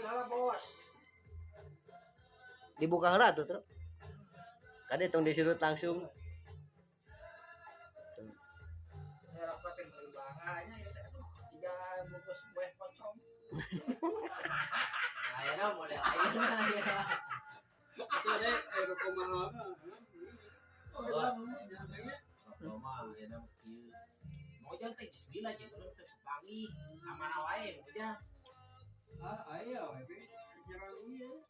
salah bos. Dibuka heula tuh, Tru. Kade tong disirut langsung. Saya rapatin banganya ya teh. 3 bungkus kue pocong. Ayeuna model ayeuna ya. Itu deh kayak kumaha. Roma ayeuna kieu. Mojang teh gila jeung urang teh pangi aman wae mojang. Ayo we jarang ieu.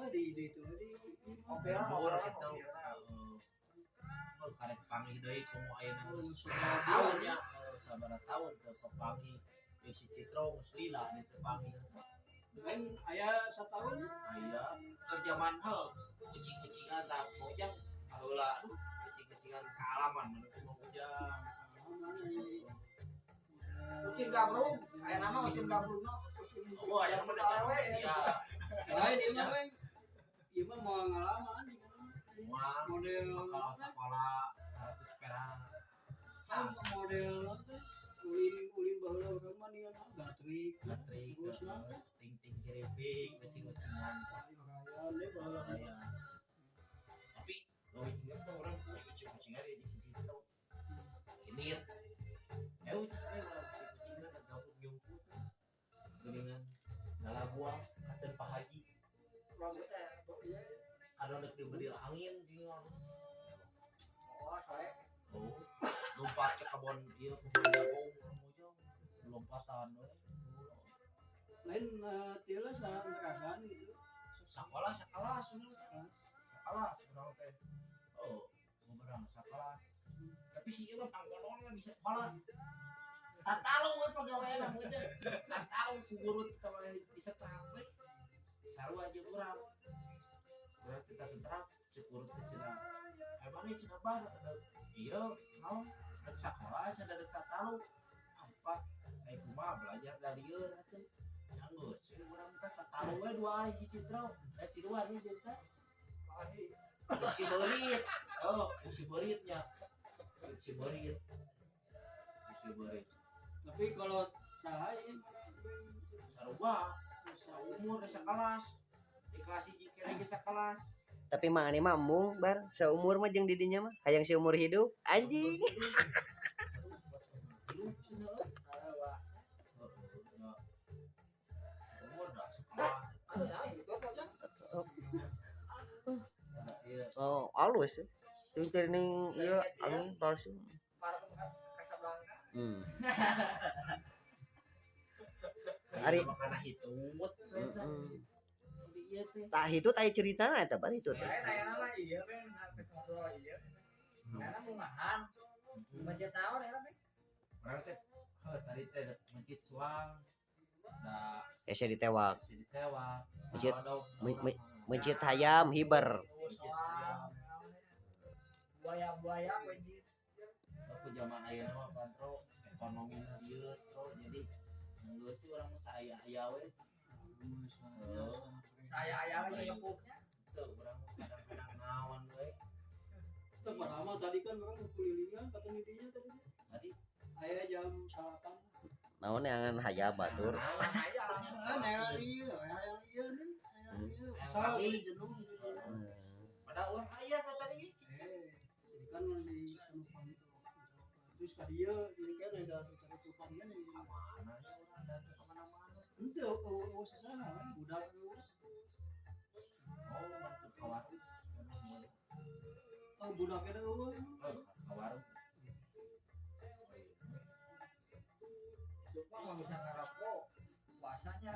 Di itu di Opera orang itu. Karek pangi deui komo ayeuna tahun ya. Sabaraha tahun teh pangi si Citro geus lila di teu pangi. kan aya satahun Aya kerjaman hal kucing-kucingan tak mojang heula kucing-kucingan kaalaman menurut mojang. kucing gabrung aya nama kucing gabrung Oh, aya mah da ya. lain ieu mah ieu mah mau ngalaman Semua model sekolah 100 perak. model ulin baheula urang mah nih gatrik Gatrik ting-ting kiriping kucing-kucingan. Aya. Tapi leuwih inget tuh urang kucing-kucingan di situ. Ini kucing-kucingan gabung jongkut. Geningan ngalabuang acan Pak Haji. rambut teh ieu Ada nek diberi angin jeung oh soe oh lompat ke kebon ieu kebon jagung mojong lompatan we. lain tieu lah sareng gitu Sakelas urang teh. Oh, ngobrol sakelas. Tapi si ieu mah panggonon bisa sekolah. Tatalu we pagaweana meureun. Tatalu ku guru teh bisa terape. Sarua jeung urang. Urang kita sentrap si guru teh cenah. Emangnya cenah bah ieu naon rek sakola cenah rek tatalu. Apa ai kumaha belajar dari ieu atuh. Anggus, ini urang teh tatalu we 2 hiji Citro. 3 hiji teh. Si berit. Oh, si beritnya. Si berit. tapi kalau saha ieu Sarua saumur sakelas. Di kelas 1 kira ge sakelas. Tapi mah mah embung bar seumur mah jeung didinya mah hayang seumur hidup anjing. Oh, alus ya. Jeung ning ieu angin palsu. Ari makana hitut. tah itu tah ceritana eta bar itu teh. aya nama ieu we ngobrol ieu aya mungahan masjid naon ya teh Urang teh tadi teh masjid Suang. Da Ese ditewak. ditewak. Masjid Masjid Hayam Hiber. buaya masjid Aku zaman ayeuna mah pantro ekonomina ieu tro jadi geus urang mah saya we. saya we nyokupnya Tuh urang mah kadang-kadang naon we. itu pertama tadi kan orang kelilingan kata nidinya tadi Tadi aya jam 8 Naon yang hayam batur. aya ieu nih Sawi jenung. Pada urang aya tadi. jadi kan di penumpang itu terus ka dieu jadi kan ada cari tumpangnya nih Mana urang ada kemana-mana. itu sana budak urus Oh, masuk ke warung. budak ada urus Ke warung. Jepang nggak bisa ngerokok puasanya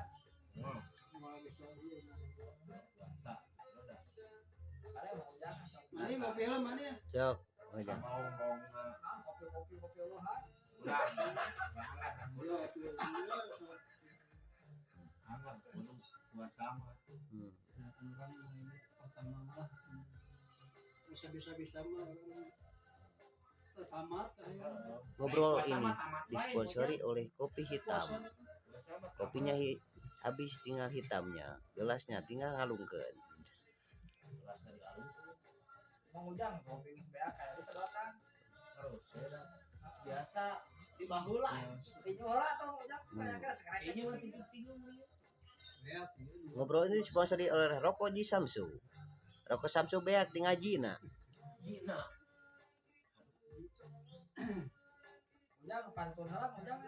Hmm. malah bisa Biasa. Udah. kalian mau jangan ini mau film mana ya Cok. Oh, jangan. Mau kopi olohan udah hangat hangat untuk buat sama. kan ini pertama lah bisa mah tamat Ngobrol ini disponsori oleh kopi hitam. Kopinya habis tinggal hitamnya, gelasnya tinggal ngalungkeun. Gelas dari alus mau ujang kopi beak kayak itu belakang terus beda. biasa di bahula di juara atau ujang kayak sekarang Kayaknya mah tinggung-tinggung nih. ya Ngobrol ini disponsori oleh rokok di Samsu. Rokok Samsu beak di ngajina. Jina. Ujang pantun halam ujang.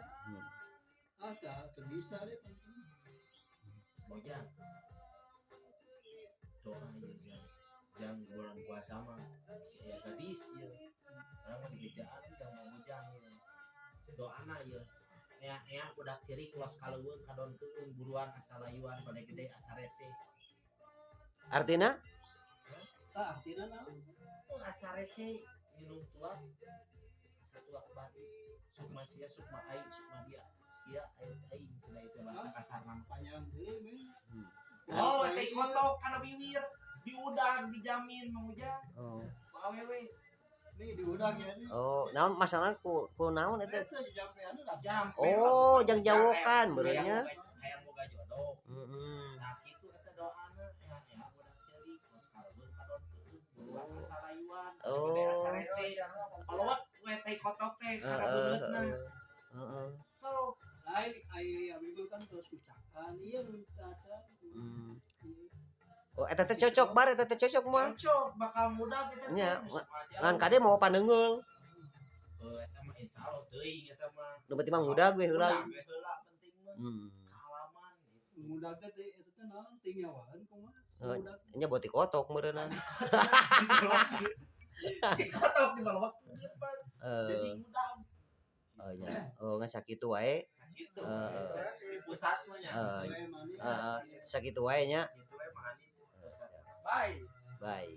Ada bisa deh. Ojang. Doa yang bulan puasa mah ya gadis ya. Orang mah di gejaan yang mau ujang ya. Doana ya. Ya udah kiri kelas kaleuweung kadon teuing buruan asa layuan pada gede asa rese. Artinya Artinya Asa rese minum tuak. Asa tuak badi. Sukma sia sukma ai sukma dia. Dia ai cenah itu bahasa kasar mah. panjang deh, men. Oh, teh kotok kana bibir, diudag dijamin Mang Ujang. oh. Awewe Nih diudag ya nih. Oh, naon masalah ku naon eta? Eta di jampean lah. jam. Oh, jang jawokan beureunya. Hayang boga jodoh. Heeh. Nah, kitu eta doana ya budak ceulik kos kaleuweung kadon teuing buruan asa layuan. Oh. Gede asa rese. Palawat we teh kotok teh kana beungeutna. Heeh. So, Ai amigo kan terus ucapan. Iya lu caca. Oh, eta teh cocok bar eta teh cocok mah. cocok bakal mudah kita. Nya, ngan kade mau paneungeul. Eta mah insyaallah teuing eta mah. Nu penting mah muda gue heula. Udah, we heula penting mah. Pengalaman gitu. Mudag teh eta teh naon ting nyawahan kumaha. Oh, Mudag. nya boti kotok meureunna. Dikotok di bawah waktu jadi Eh, mudah oh nya. Oh, ngan sakitu wae. gitu di pusat mah nya Eh, Wae manis. sakitu wae nya. gitu we mah bye Bye.